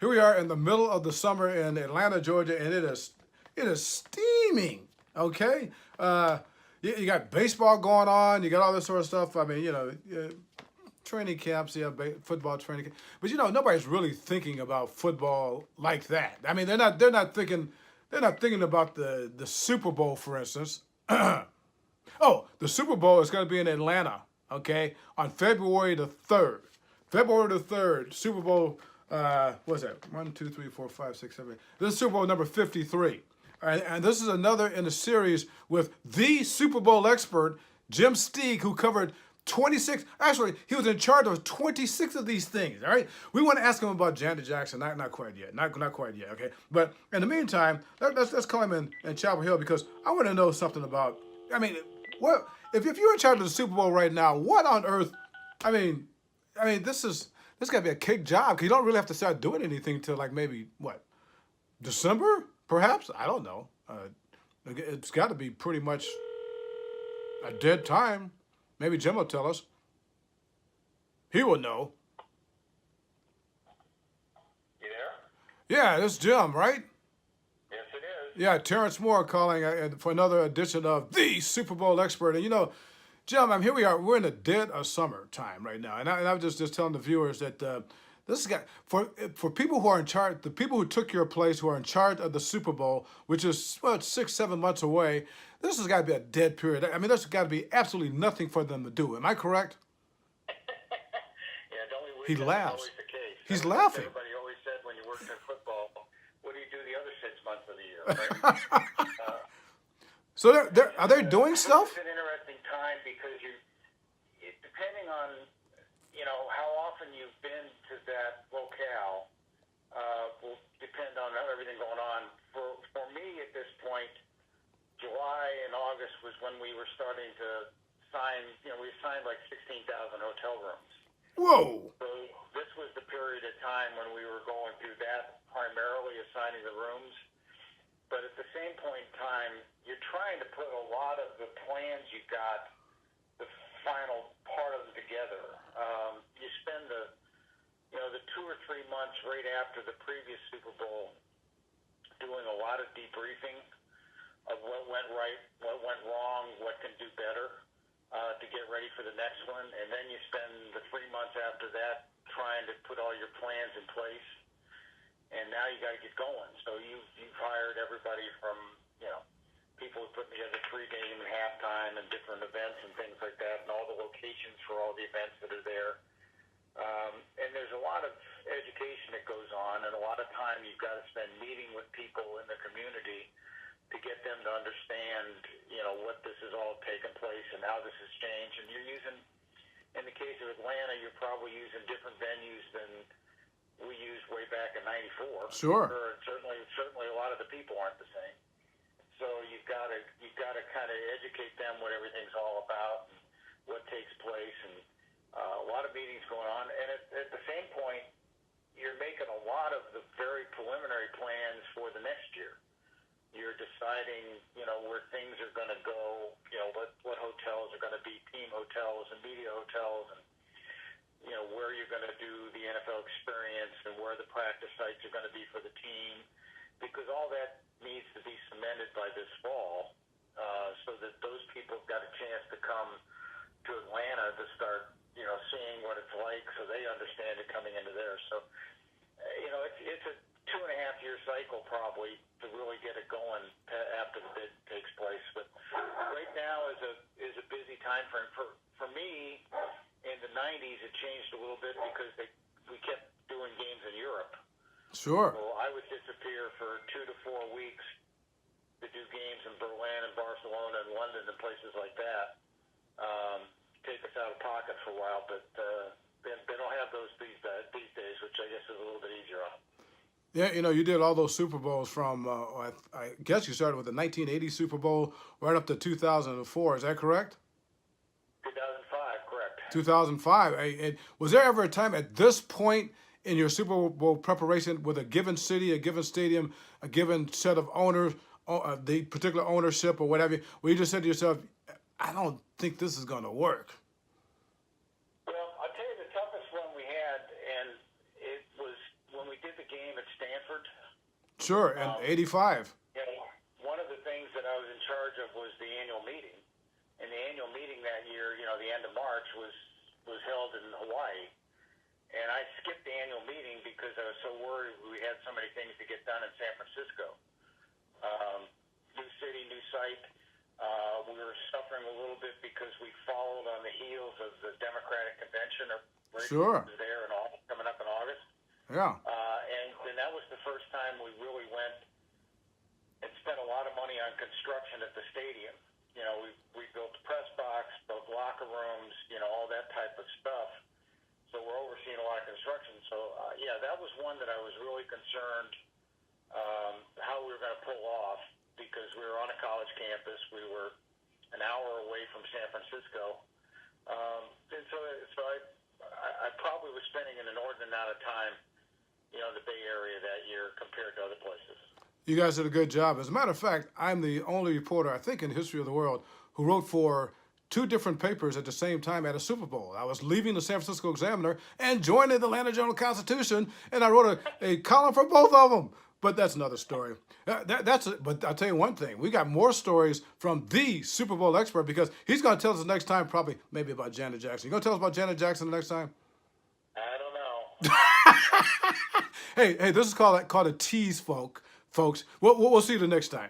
Here we are in the middle of the summer in Atlanta, Georgia, and it is steaming. Okay, you got baseball going on. You got all this sort of stuff. I mean, training camps, yeah, football training camp. But nobody's really thinking about football like that. I mean, they're not thinking about the Super Bowl, for instance. Oh, the Super Bowl is going to be in Atlanta, okay, on February the 3rd. February the 3rd, Super Bowl, what's that? 1, 2, 3, 4, 5, 6, 7, 8. This is Super Bowl number 53. And this is another in the series with the Super Bowl expert, Jim Steeg, who covered 26. Actually, he was in charge of 26 of these things, all right? We want to ask him about Janet Jackson. Not quite yet. Not quite yet, okay? But in the meantime, let's call him in Chapel Hill because I want to know something about, I mean, what if you're in charge of the Super Bowl right now, what on earth, I mean, this got to be a cake job because you don't really have to start doing anything till like maybe, what, December, perhaps? I don't know. It's got to be pretty much a dead time. Maybe Jim will tell us. He will know. You there? Yeah, this is Jim, right? Yes, it is. Yeah, Terence Moore calling for another edition of the Super Bowl expert. And Jim, here we are. We're in the dead of summer time right now, and I was just telling the viewers that this is got for people who are in charge, the people who took your place, who are in charge of the Super Bowl, which is 6-7 months away. This has got to be a dead period. I mean, there's got to be absolutely nothing for them to do. Am I correct? Yeah, don't we? He laughs. Always the case. He's laughing. Everybody always said when you worked in football, what do you do the other 6 months of the year? Right? So are they doing stuff? It's an interesting time because depending on how often you've been to that locale, will depend on everything going on. For me at this point, July and August was when we were starting to sign. We signed like 16,000 hotel rooms. Whoa! So this was the period of time when we were going through that, primarily assigning the rooms. But at the same point in time, you're trying to put a lot of the plans you got, the final part of them together. You spend the 2 or 3 months right after the previous Super Bowl doing a lot of debriefing of what went right, what went wrong, what can do better to get ready for the next one. And then you spend the 3 months after that trying to put all your plans in place. And now you got to get going. So you've hired everybody from, people who put together pregame and halftime and different events and things like that, and all the locations for all the events that are there. And there's a lot of education that goes on, and a lot of time you've got to spend meeting with people in the community to get them to understand, what this is all taking place and how this has changed. And you're using, in the case of Atlanta, you're probably using different venues than we used way back in '94. Sure. Certainly a lot of the people aren't the same. So you've got to kind of educate them what everything's all about and what takes place, and a lot of meetings going on. And at the same point, you're making a lot of the very preliminary plans for the next year. You're deciding, where things are going to go, what hotels are going to be team hotels and media hotels, and where you're going to do the NFL experience and where the practice sites are going to be for the team, because all that needs to be cemented by this fall, so that those people have got a chance to come to Atlanta to start, seeing what it's like, so they understand it coming into there. So, it's a 2.5-year cycle probably to really get it going after the bid takes place. But right now is a busy time frame. For me, in the '90s, it changed a little bit because we kept doing games in Europe. Sure. So I would disappear for 2 to 4 weeks to do games in Berlin and Barcelona and London and places like that. Take us out of pocket for a while, but they don't have those these days, which I guess is a little bit easier on them. Yeah, you did all those Super Bowls from, I guess you started with the 1980 Super Bowl right up to 2004. Is that correct? 2005, correct. 2005. And was there ever a time at this point in your Super Bowl preparation with a given city, a given stadium, a given set of owners, the particular ownership or whatever, where you just said to yourself, I don't think this is going to work? Well, I'll tell you the toughest one we had, and it was when we did the game at Sure, and 85. You know, one of the things that I was in charge of was the annual meeting, and the annual meeting that year, you know, the end of March was held in Hawaii, and I skipped the annual meeting because I was so worried we had so many things to get done in San Francisco. New city, new site. We were suffering a little bit because we followed on the heels of the Democratic convention Sure. there in August, coming up in August. Yeah. And that was the first time we really went and spent a lot of money on construction at the stadium. You know, we built the press box, built locker rooms, you know, all that type of stuff. So we're overseeing a lot of construction. So, yeah, that was one that I was really concerned how we were going to pull off because we were on a college campus. We were an hour away from San Francisco. And so I probably was spending an inordinate amount of time, you know, in the Bay Area that year compared to other places. You guys did a good job. As a matter of fact, I'm the only reporter, I think, in the history of the world who wrote for 2 different papers at the same time at a Super Bowl. I was leaving the San Francisco Examiner and joining the Atlanta Journal-Constitution, and I wrote a column for both of them. But that's another story. But I'll tell you one thing. We got more stories from the Super Bowl expert because he's going to tell us the next time, probably maybe about Janet Jackson. You going to tell us about Janet Jackson the next time? I don't know. Hey, this is called a tease, folks. We'll see you the next time.